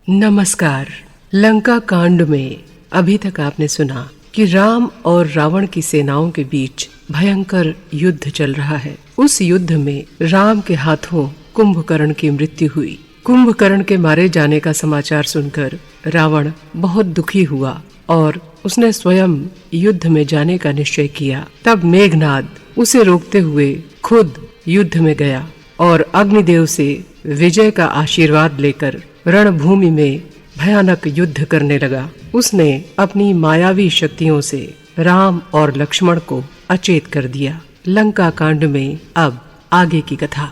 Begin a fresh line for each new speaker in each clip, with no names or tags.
नमस्कार। लंका कांड में अभी तक आपने सुना कि राम और रावण की सेनाओं के बीच भयंकर युद्ध चल रहा है। उस युद्ध में राम के हाथों कुंभकर्ण की मृत्यु हुई। कुंभकर्ण के मारे जाने का समाचार सुनकर रावण बहुत दुखी हुआ और उसने स्वयं युद्ध में जाने का निश्चय किया। तब मेघनाद उसे रोकते हुए खुद युद्ध में गया और अग्निदेव से विजय का आशीर्वाद लेकर रणभूमि में भयानक युद्ध करने लगा। उसने अपनी मायावी शक्तियों से राम और लक्ष्मण को अचेत कर दिया। लंका कांड में अब आगे की कथा।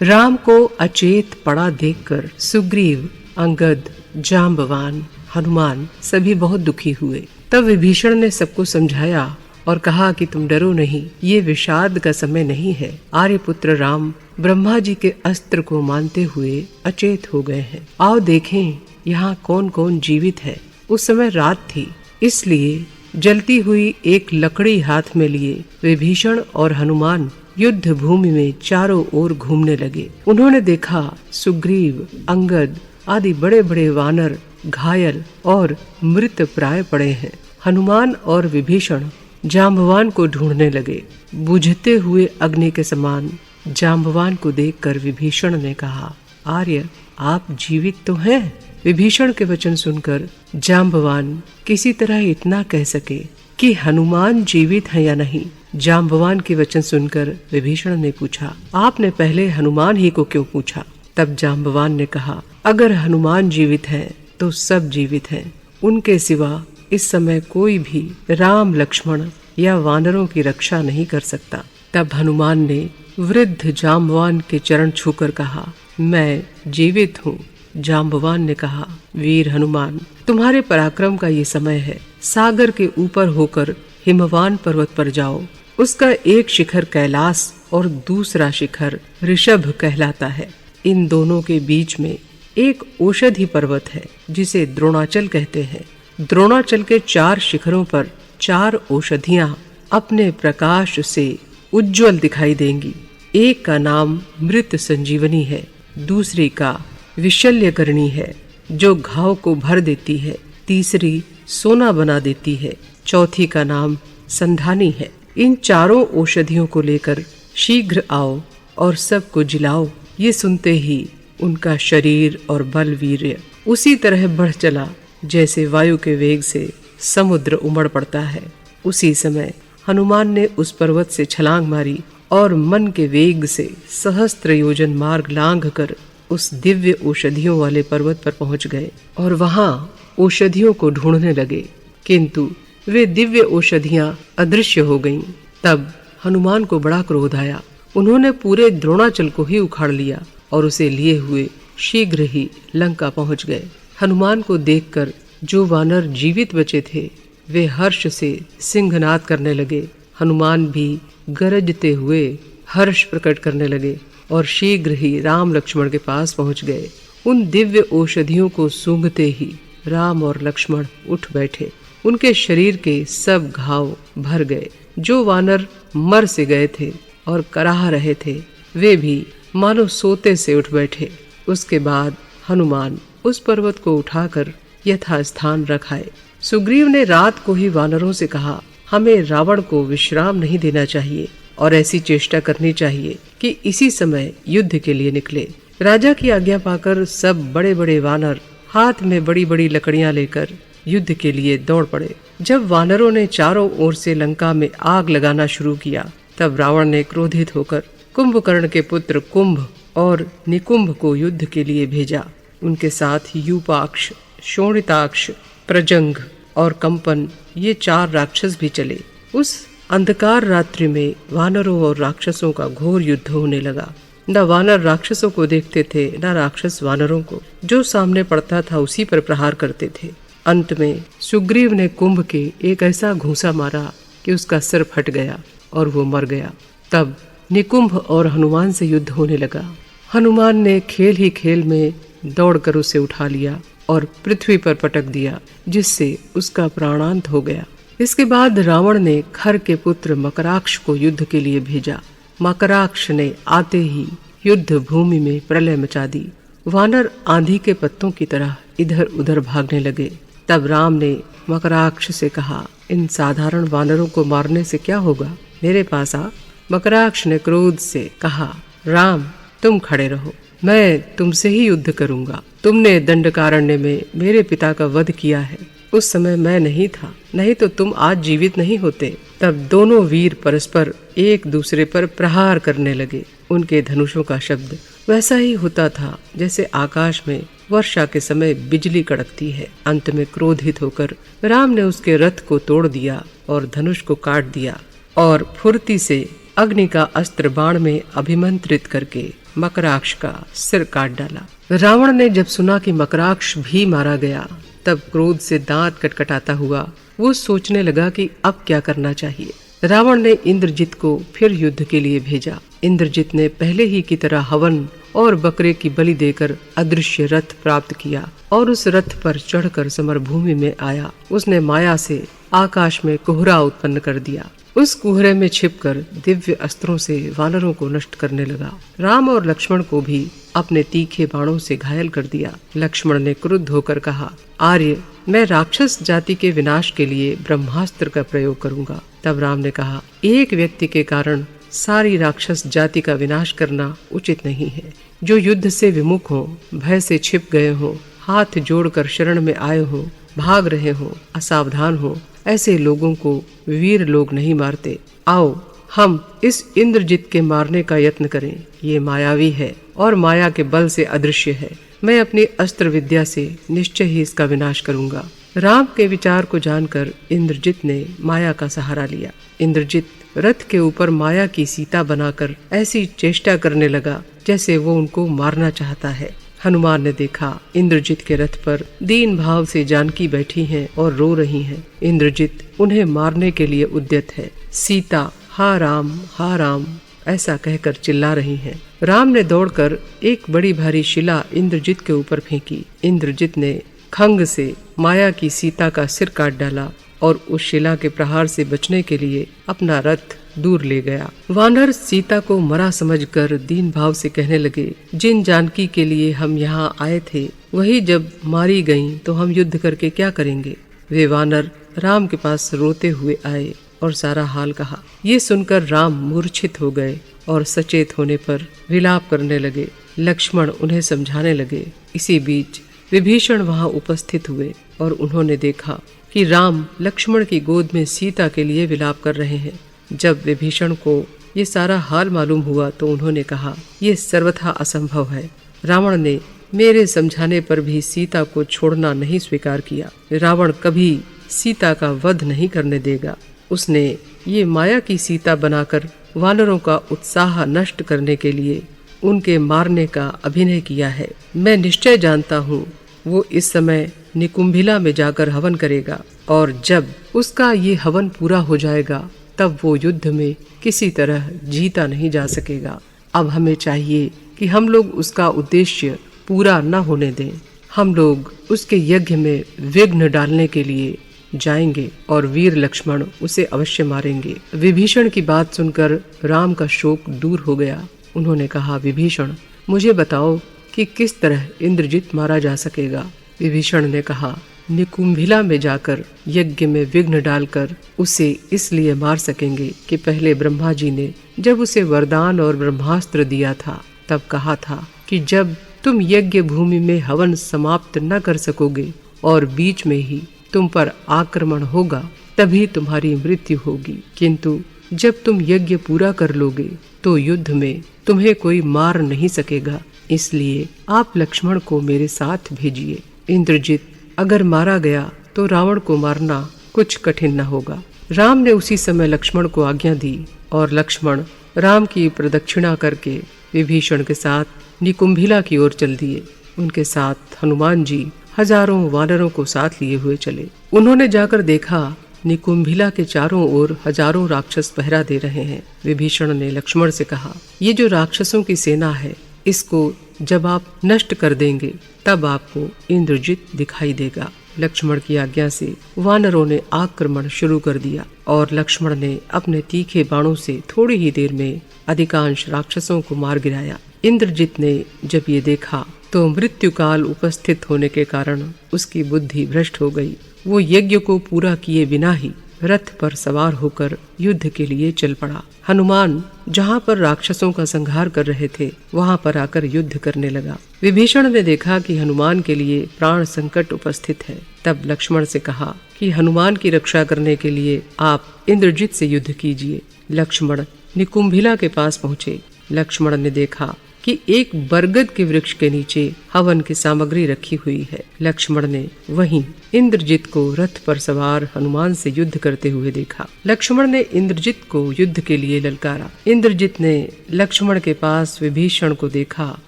राम को अचेत पड़ा देखकर सुग्रीव, अंगद, जाम्बवान, हनुमान सभी बहुत दुखी हुए। तब विभीषण ने सबको समझाया और कहा कि तुम डरो नहीं, ये विषाद का समय नहीं है। आर्यपुत्र राम ब्रह्मा जी के अस्त्र को मानते हुए अचेत हो गए हैं। आओ देखें यहाँ कौन कौन जीवित है। उस समय रात थी, इसलिए जलती हुई एक लकड़ी हाथ में लिए विभीषण और हनुमान युद्ध भूमि में चारों ओर घूमने लगे। उन्होंने देखा सुग्रीव, अंगद आदि बड़े बड़े वानर घायल और मृत प्राय पड़े हैं। हनुमान और विभीषण जाम्बवान को ढूंढने लगे। बुझते हुए अग्नि के समान जाम्बवान को देखकर विभीषण ने कहा, आर्य आप जीवित तो हैं? विभीषण के वचन सुनकर जाम्बवान किसी तरह इतना कह सके कि हनुमान जीवित हैं या नहीं। जाम्बवान के वचन सुनकर विभीषण ने पूछा, आपने पहले हनुमान ही को क्यों पूछा? तब जाम्बवान ने कहा, अगर हनुमान जीवित हैं तो सब जीवित हैं। उनके सिवा इस समय कोई भी राम, लक्ष्मण या वानरों की रक्षा नहीं कर सकता। तब हनुमान ने वृद्ध जाम्बवान के चरण छूकर कहा, मैं जीवित हूँ। जाम्बवान ने कहा, वीर हनुमान, तुम्हारे पराक्रम का ये समय है। सागर के ऊपर होकर हिमवान पर्वत पर जाओ। उसका एक शिखर कैलाश और दूसरा शिखर ऋषभ कहलाता है। इन दोनों के बीच में एक औषधि पर्वत है जिसे द्रोणाचल कहते हैं। द्रोणाचल के 4 शिखरों पर 4 औषधियां अपने प्रकाश से उज्जवल दिखाई देंगी। एक का नाम मृत संजीवनी है, दूसरी का विशल्यकरणी है जो घाव को भर देती है, तीसरी सोना बना देती है, चौथी का नाम संधानी है। इन चारों औषधियों को लेकर शीघ्र आओ और सबको जिलाओ। ये सुनते ही उनका शरीर और बल वीर्य उसी तरह बढ़ चला जैसे वायु के वेग से समुद्र उमड़ पड़ता है। उसी समय हनुमान ने उस पर्वत से छलांग मारी और मन के वेग से सहस्त्र योजन मार्ग लांघकर उस दिव्य औषधियों वाले पर्वत पर पहुंच गए और वहां औषधियों को ढूंढने लगे, किंतु वे दिव्य औषधियां अदृश्य हो गईं। तब हनुमान को बड़ा क्रोध आया। उन्होंने पूरे द्रोणाचल को ही उखाड़ लिया और उसे लिए हुए शीघ्र ही लंका पहुंच गए। हनुमान को देखकर जो वानर जीवित बचे थे वे हर्ष से सिंहनाद करने लगे। हनुमान भी गरजते हुए हर्ष प्रकट करने लगे और शीघ्र ही राम लक्ष्मण के पास पहुंच गए। उन दिव्य औषधियों को सूंघते ही राम और लक्ष्मण उठ बैठे। उनके शरीर के सब घाव भर गए। जो वानर मर से गए थे और कराह रहे थे वे भी मानो सोते से उठ बैठे। उसके बाद हनुमान उस पर्वत को उठाकर यथास्थान रखाए। सुग्रीव ने रात को ही वानरों से कहा, हमें रावण को विश्राम नहीं देना चाहिए और ऐसी चेष्टा करनी चाहिए कि इसी समय युद्ध के लिए निकले। राजा की आज्ञा पाकर सब बड़े बड़े वानर हाथ में बड़ी बड़ी लकड़ियां लेकर युद्ध के लिए दौड़ पड़े। जब वानरों ने चारों ओर से लंका में आग लगाना शुरू किया तब रावण ने क्रोधित होकर कुंभकर्ण के पुत्र कुंभ और निकुंभ को युद्ध के लिए भेजा। उनके साथ यूपाक्ष, शोणिताक्ष, प्रजंग और कंपन ये 4 राक्षस भी चले। उस अंधकार रात्रि में वानरों और राक्षसों का घोर युद्ध होने लगा। न वानर राक्षसों को देखते थे, न राक्षस वानरों को। जो सामने पड़ता था उसी पर प्रहार करते थे। अंत में सुग्रीव ने कुंभ के एक ऐसा घूंसा मारा कि उसका सिर फट गया और वो मर गया। तब निकुंभ और हनुमान से युद्ध होने लगा। हनुमान ने खेल ही खेल में दौड़कर उसे उठा लिया और पृथ्वी पर पटक दिया, जिससे उसका प्राणांत हो गया। इसके बाद रावण ने खर के पुत्र मकराक्ष को युद्ध के लिए भेजा। मकराक्ष ने आते ही युद्ध भूमि में प्रलय मचा दी वानर आंधी के पत्तों की तरह इधर उधर भागने लगे। तब राम ने मकराक्ष से कहा, इन साधारण वानरों को मारने से क्या होगा, मेरे पास आ। मकराक्ष ने क्रोध से कहा, राम तुम खड़े रहो, मैं तुमसे ही युद्ध करूंगा। तुमने दंडकारण्य में मेरे पिता का वध किया है, उस समय मैं नहीं था, नहीं तो तुम आज जीवित नहीं होते। तब दोनों वीर परस्पर एक दूसरे पर प्रहार करने लगे। उनके धनुषों का शब्द वैसा ही होता था जैसे आकाश में वर्षा के समय बिजली कड़कती है। अंत में क्रोधित होकर राम ने उसके रथ को तोड़ दिया और धनुष को काट दिया और फुर्ती से अग्नि का अस्त्र बाण में अभिमंत्रित करके मकराक्ष का सिर काट डाला। रावण ने जब सुना कि मकराक्ष भी मारा गया, तब क्रोध से दांत कटकटाता हुआ वो सोचने लगा कि अब क्या करना चाहिए। रावण ने इंद्रजित को फिर युद्ध के लिए भेजा। इंद्रजित ने पहले ही की तरह हवन और बकरे की बलि देकर अदृश्य रथ प्राप्त किया और उस रथ पर चढ़कर समरभूमि में आया। उसने माया से आकाश में कोहरा उत्पन्न कर दिया। उस कोहरे में छिपकर दिव्य अस्त्रों से वानरों को नष्ट करने लगा। राम और लक्ष्मण को भी अपने तीखे बाणों से घायल कर दिया। लक्ष्मण ने क्रुद्ध होकर कहा, आर्य, मैं राक्षस जाति के विनाश के लिए ब्रह्मास्त्र का प्रयोग करूंगा। तब राम ने कहा, एक व्यक्ति के कारण सारी राक्षस जाति का विनाश करना उचित नहीं है। जो युद्ध से विमुख हो, भय से छिप गए हो, हाथ जोड़कर शरण में आए हो, भाग रहे हो, असावधान हो, ऐसे लोगों को वीर लोग नहीं मारते। आओ हम इस इंद्रजित के मारने का यत्न करें। ये मायावी है और माया के बल से अदृश्य है। मैं अपनी अस्त्र विद्या से निश्चय ही इसका विनाश करूंगा। राम के विचार को जानकर इंद्रजित ने माया का सहारा लिया। इंद्रजित रथ के ऊपर माया की सीता बनाकर ऐसी चेष्टा करने लगा जैसे वो उनको मारना चाहता है। हनुमान ने देखा इंद्रजित के रथ पर दीन भाव से जानकी बैठी हैं और रो रही हैं। इंद्रजित उन्हें मारने के लिए उद्यत है। सीता हा राम ऐसा कहकर चिल्ला रही हैं। राम ने दौड़कर एक बड़ी भारी शिला इंद्रजित के ऊपर फेंकी। इंद्रजित ने खंग से माया की सीता का सिर काट डाला और उस शिला के प्रहार से बचने के लिए अपना रथ दूर ले गया। वानर सीता को मरा समझकर दीन भाव से कहने लगे, जिन जानकी के लिए हम यहाँ आए थे वही जब मारी गईं तो हम युद्ध करके क्या करेंगे। वे वानर राम के पास रोते हुए आए और सारा हाल कहा। ये सुनकर राम मूर्छित हो गए और सचेत होने पर विलाप करने लगे। लक्ष्मण उन्हें समझाने लगे। इसी बीच विभीषण वहाँ उपस्थित हुए और उन्होंने देखा कि राम लक्ष्मण की गोद में सीता के लिए विलाप कर रहे हैं। जब विभीषण को ये सारा हाल मालूम हुआ तो उन्होंने कहा, ये सर्वथा असंभव है। रावण ने मेरे समझाने पर भी सीता को छोड़ना नहीं स्वीकार किया। रावण कभी सीता का वध नहीं करने देगा। उसने ये माया की सीता बनाकर वानरों का उत्साह नष्ट करने के लिए उनके मारने का अभिनय किया है। मैं निश्चय जानता हूँ वो इस समय निकुंभिला में जाकर हवन करेगा और जब उसका ये हवन पूरा हो जाएगा तब वो युद्ध में किसी तरह जीता नहीं जा सकेगा। अब हमें चाहिए कि हम लोग उसका उद्देश्य पूरा न होने दें। हम लोग उसके यज्ञ में विघ्न डालने के लिए जाएंगे और वीर लक्ष्मण उसे अवश्य मारेंगे। विभीषण की बात सुनकर राम का शोक दूर हो गया। उन्होंने कहा, विभीषण मुझे बताओ कि किस तरह इंद्रजित मारा जा सकेगा। विभीषण ने कहा, निकुंभिला में जाकर यज्ञ में विघ्न डालकर उसे इसलिए मार सकेंगे कि पहले ब्रह्मा जी ने जब उसे वरदान और ब्रह्मास्त्र दिया था तब कहा था कि जब तुम यज्ञ भूमि में हवन समाप्त न कर सकोगे और बीच में ही तुम पर आक्रमण होगा तभी तुम्हारी मृत्यु होगी, किंतु जब तुम यज्ञ पूरा कर लोगे तो युद्ध में तुम्हें कोई मार नहीं सकेगा। इसलिए आप लक्ष्मण को मेरे साथ भेजिए। इंद्रजित अगर मारा गया तो रावण को मारना कुछ कठिन न होगा। राम ने उसी समय लक्ष्मण को आज्ञा दी और लक्ष्मण राम की प्रदक्षिणा करके विभीषण के साथ निकुंभिला की ओर चल दिए। उनके साथ हनुमान जी हजारों वानरों को साथ लिए हुए चले। उन्होंने जाकर देखा निकुंभिला के चारों ओर हजारों राक्षस पहरा दे रहे हैं। विभीषण ने लक्ष्मण से कहा, ये जो राक्षसों की सेना है इसको जब आप नष्ट कर देंगे तब आपको इंद्रजित दिखाई देगा। लक्ष्मण की आज्ञा से वानरों ने आक्रमण शुरू कर दिया और लक्ष्मण ने अपने तीखे बाणों से थोड़ी ही देर में अधिकांश राक्षसों को मार गिराया। इंद्रजित ने जब ये देखा तो मृत्यु काल उपस्थित होने के कारण उसकी बुद्धि भ्रष्ट हो गई। वो यज्ञ को पूरा किए बिना ही रथ पर सवार होकर युद्ध के लिए चल पड़ा। हनुमान जहाँ पर राक्षसों का संहार कर रहे थे वहाँ पर आकर युद्ध करने लगा। विभीषण ने देखा कि हनुमान के लिए प्राण संकट उपस्थित है। तब लक्ष्मण से कहा कि हनुमान की रक्षा करने के लिए आप इंद्रजित से युद्ध कीजिए। लक्ष्मण निकुंभिला के पास पहुँचे। लक्ष्मण ने देखा कि एक बरगद के वृक्ष के नीचे हवन की सामग्री रखी हुई है। लक्ष्मण ने वहीं इंद्रजित को रथ पर सवार हनुमान से युद्ध करते हुए देखा। लक्ष्मण ने इंद्रजित को युद्ध के लिए ललकारा। इंद्रजित ने लक्ष्मण के पास विभीषण को देखा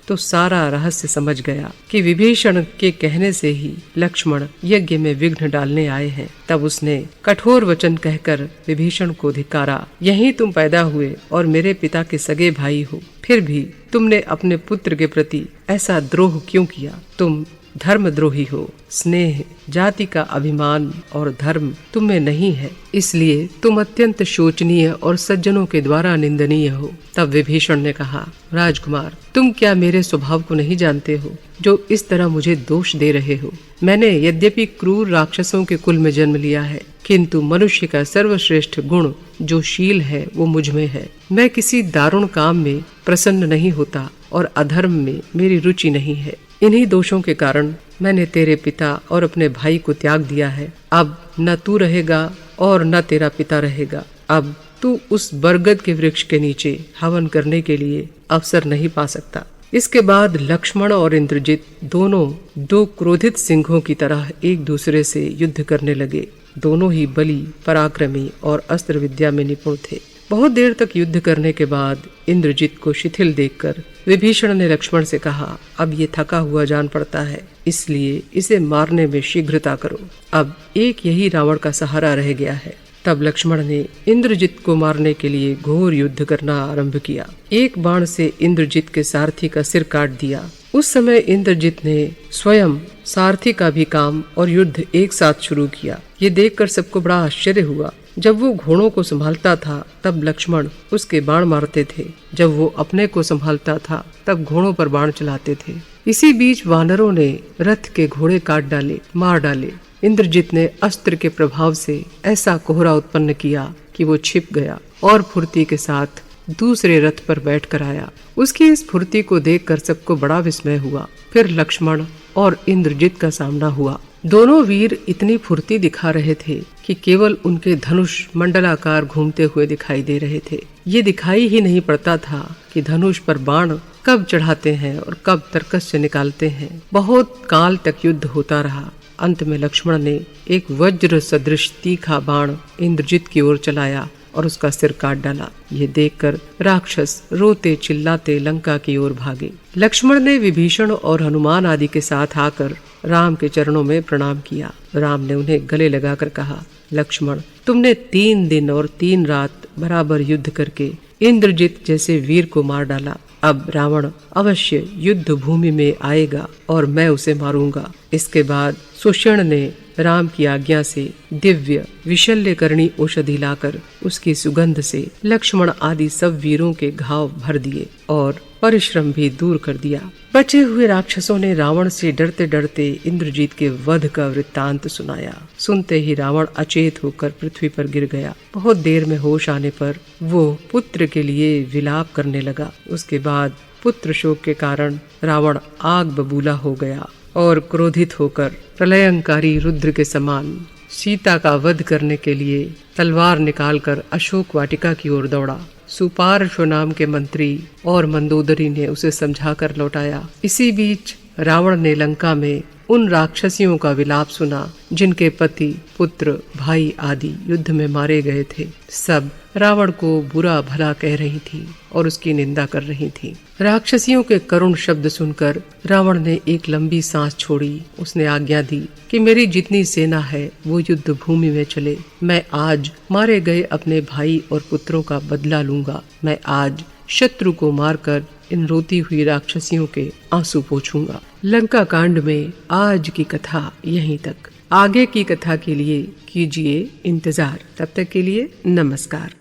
तो सारा रहस्य समझ गया कि विभीषण के कहने से ही लक्ष्मण यज्ञ में विघ्न डालने आए हैं। तब उसने कठोर वचन कहकर विभीषण को धिक्कारा। यहीं तुम पैदा हुए और मेरे पिता के सगे भाई हो, फिर भी तुमने अपने पुत्र के प्रति ऐसा द्रोह क्यों किया? तुम धर्मद्रोही हो। स्नेह, जाति का अभिमान और धर्म तुम में नहीं है, इसलिए तुम अत्यंत शोचनीय और सज्जनों के द्वारा निंदनीय हो। तब विभीषण ने कहा, राजकुमार, तुम क्या मेरे स्वभाव को नहीं जानते हो जो इस तरह मुझे दोष दे रहे हो? मैंने यद्यपि क्रूर राक्षसों के कुल में जन्म लिया है, किंतु मनुष्य का सर्वश्रेष्ठ गुण जो शील है वो मुझ में है। मैं किसी दारुण काम में प्रसन्न नहीं होता और अधर्म में मेरी रुचि नहीं है। इन्हीं दोषों के कारण मैंने तेरे पिता और अपने भाई को त्याग दिया है। अब न तू रहेगा और न तेरा पिता रहेगा। अब तू उस बरगद के वृक्ष के नीचे हवन करने के लिए अवसर नहीं पा सकता। इसके बाद लक्ष्मण और इंद्रजित दोनों दो क्रोधित सिंहों की तरह एक दूसरे से युद्ध करने लगे। दोनों ही बली, पराक्रमी और अस्त्र विद्या में निपुण थे। बहुत देर तक युद्ध करने के बाद इंद्रजित को शिथिल देखकर विभीषण ने लक्ष्मण से कहा, अब ये थका हुआ जान पड़ता है, इसलिए इसे मारने में शीघ्रता करो। अब एक यही रावण का सहारा रह गया है। तब लक्ष्मण ने इंद्रजित को मारने के लिए घोर युद्ध करना आरंभ किया। एक बाण से इंद्रजित के सारथी का सिर काट दिया। उस समय इंद्रजित ने स्वयं सारथी का भी काम और युद्ध एक साथ शुरू किया। ये देखकर सबको बड़ा आश्चर्य हुआ। जब वो घोड़ों को संभालता था तब लक्ष्मण उसके बाण मारते थे, जब वो अपने को संभालता था तब घोड़ों पर बाण चलाते थे। इसी बीच वानरों ने रथ के घोड़े काट डाले, मार डाले। इंद्रजित ने अस्त्र के प्रभाव से ऐसा कोहरा उत्पन्न किया कि वो छिप गया और फुर्ती के साथ दूसरे रथ पर बैठ कर आया। उसकी इस फुर्ती को देखकर सबको बड़ा विस्मय हुआ। फिर लक्ष्मण और इंद्रजित का सामना हुआ। दोनों वीर इतनी फुर्ती दिखा रहे थे कि केवल उनके धनुष मंडलाकार घूमते हुए दिखाई दे रहे थे। ये दिखाई ही नहीं पड़ता था कि धनुष पर बाण कब चढ़ाते हैं और कब तर्कस से निकालते हैं। बहुत काल तक युद्ध होता रहा। अंत में लक्ष्मण ने एक वज्र सदृश तीखा बाण इंद्रजित की ओर चलाया और उसका सिर काट डाला। ये देखकर राक्षस रोते चिल्लाते लंका की ओर भागे। लक्ष्मण ने विभीषण और हनुमान आदि के साथ आकर राम के चरणों में प्रणाम किया। राम ने उन्हें गले लगाकर कहा, लक्ष्मण, तुमने 3 दिन और 3 रात बराबर युद्ध करके इंद्रजित जैसे वीर को मार डाला। अब रावण अवश्य युद्ध भूमि में आएगा और मैं उसे मारूंगा। इसके बाद सुषेण ने राम की आज्ञा से दिव्य विशल्य करणी औषधि लाकर उसकी सुगंध से लक्ष्मण आदि सब वीरों के घाव भर दिए और परिश्रम भी दूर कर दिया। बचे हुए राक्षसों ने रावण से डरते डरते इंद्रजीत के वध का वृत्तांत सुनाया। सुनते ही रावण अचेत होकर पृथ्वी पर गिर गया। बहुत देर में होश आने पर वो पुत्र के लिए विलाप करने लगा। उसके बाद पुत्र शोक के कारण रावण आग बबूला हो गया और क्रोधित होकर प्रलयंकारी रुद्र के समान सीता का वध करने के लिए तलवार निकालकर अशोक वाटिका की ओर दौड़ा। सुपार्श्व नाम के मंत्री और मंदोदरी ने उसे समझाकर लौटाया। इसी बीच रावण ने लंका में उन राक्षसियों का विलाप सुना जिनके पति, पुत्र, भाई आदि युद्ध में मारे गए थे। सब रावण को बुरा भला कह रही थी और उसकी निंदा कर रही थी। राक्षसियों के करुण शब्द सुनकर रावण ने एक लंबी सांस छोड़ी। उसने आज्ञा दी कि मेरी जितनी सेना है वो युद्ध भूमि में चले। मैं आज मारे गए अपने भाई और पुत्रों का बदला लूंगा। मैं आज शत्रु को मारकर इन रोती हुई राक्षसियों के आंसू पोंछूंगा। लंका कांड में आज की कथा यहीं तक। आगे की कथा के लिए कीजिए इंतजार। तब तक के लिए नमस्कार।